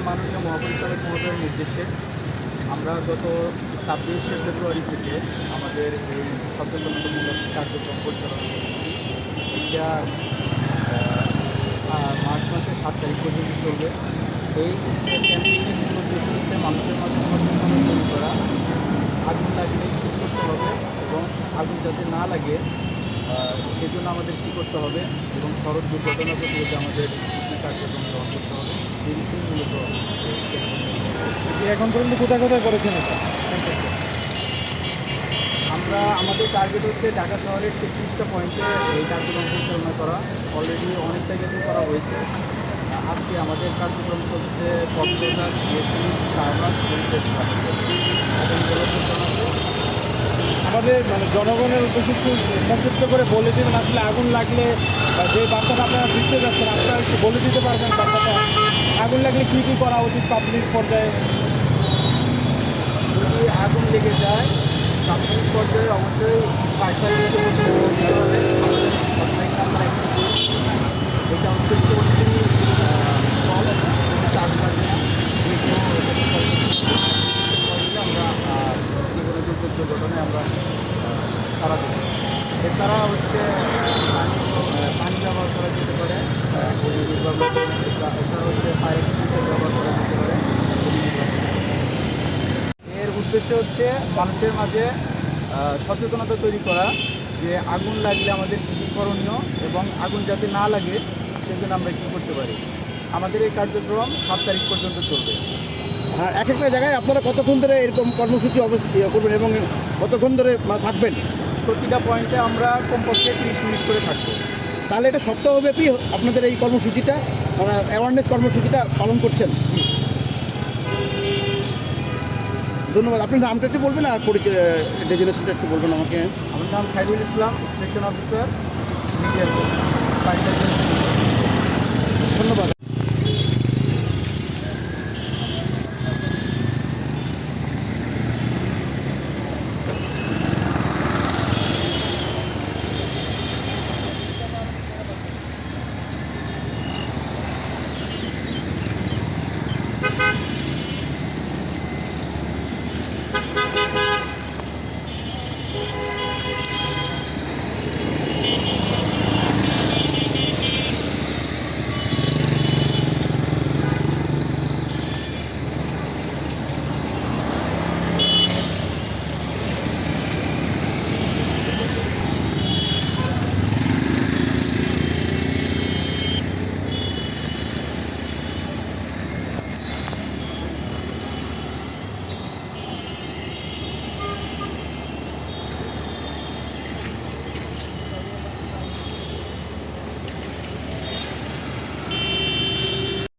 মাননীয় মহাপরিচালক মহোদয়ের নির্দেশে আমরা গত 26শে ফেব্রুয়ারি থেকে আমাদের এই সচেতনতামূলক কার্যক্রম পরিচালনা করতেছি। এটা মার্চ মাসের 7 তারিখ পর্যন্ত চলবে। এই ক্যাম্পেইনের মূল উদ্দেশ্য হচ্ছে মানুষের মাঝে সচেতনতা তৈরি করা, আগুন লাগলে কী করতে হবে এবং আগুন যাতে না লাগে সেজন্য আমাদের কী করতে হবে এবং সড়ক দুর্ঘটনা প্রতিরোধে আমাদের কী কার্যক্রম গ্রহণ করতে হবে এই বিষয়ে মূলত এখন পর্যন্ত কোথায় কোথায় করেছেন এটা? আমরা আমাদের টার্গেট হচ্ছে ঢাকা শহরের 33টা পয়েন্টে এই কার্যক্রম পরিচালনা করা। অলরেডি অনেক জায়গাতেই করা হয়েছে। আজকে আমাদের কার্যক্রম চলছে কক্সবাজার, ডিএসসি, শাহবাগ, আমাদের মানে জনগণের উদ্দেশ্যে একটু সংক্ষিপ্ত করে বলে দিবেন, আসলে আগুন লাগলে যে বার্তাটা আপনারা দিতে যাচ্ছেন আপনারা একটু বলে দিতে পারবেন বার্তাটা, আগুন লাগলে কী কী করা উচিত পাবলিক পর্যায়ে? যদি আগুন লেগে যায় প্রাথমিক পর্যায়ে অবশ্যই ফায়ার সার্ভিসকে আমরা এটা হচ্ছে টোটালি আগুন লাগবে না। আমরা যে কোনো দুর্যোগ দুর্ঘটনায় আমরা সারা দেব। এছাড়া হচ্ছে পানি ব্যবহার করা যেতে পারে, এছাড়া হচ্ছে ফায়ার এক্সটিংগুইশার ব্যবহার করা যেতে পারে। এর উদ্দেশ্য হচ্ছে মানুষের মাঝে সচেতনতা তৈরি করা যে আগুন লাগলে আমাদের কী কী করণীয় এবং আগুন যাতে না লাগে সেজন্য আমরা কী করতে পারি। আমাদের এই কার্যক্রম 7 তারিখ পর্যন্ত চলবে। হ্যাঁ, এক একটা জায়গায় আপনারা কতক্ষণ ধরে এরকম কর্মসূচি করবেন এবং কতক্ষণ ধরে থাকবেন? প্রতিটা পয়েন্টে আমরা কমপক্ষে 30 মিনিট করে থাকবো। তাহলে এটা সপ্তাহব্যাপী আপনাদের এই কর্মসূচিটা মানে অ্যাওয়ারনেস কর্মসূচিটা পালন করছেন? জি, ধন্যবাদ। আপনার নামটা একটু বলবেন আর ডেজিনেশনটা একটু বলবেন আমাকে। আমার নাম Khairul Islam, station officer, media cell, fire service. ধন্যবাদ।